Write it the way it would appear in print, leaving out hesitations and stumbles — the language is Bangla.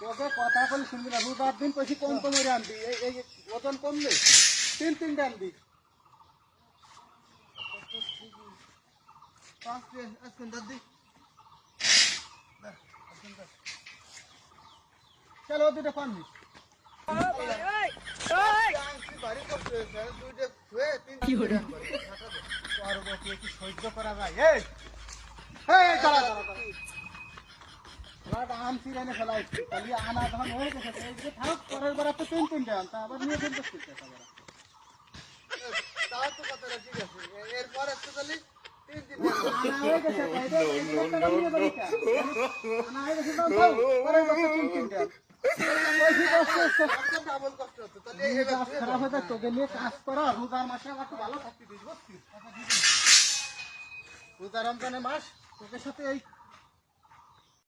তোকে কথা বলে শুনবি না, রোজার দিন পয়সা কম কম করে আনবি, এই ওজন কমলে তিনটে আনবি। চলো দুটো পানবি সহ্য করা যায়। আম চিরানে ফেলাইছি তাহলে আনা ধান হয়ে গেছে, থাক পরের বার তো তিনটে আনতা আবার নিয়ে ফেলতে ঠিক আছে। এরপরে তো তাহলে আনা হয়ে গেছে, আনা হয়ে গেছে পরের বার তো তিনটে খারাপ হয়ে যায়। তোকে নিয়ে কাজ করা রোজার মাসে আমার তো ভালো থাকতে দিস, বুঝছিস? রোজা রমজানের মাস তোকে সাথে এই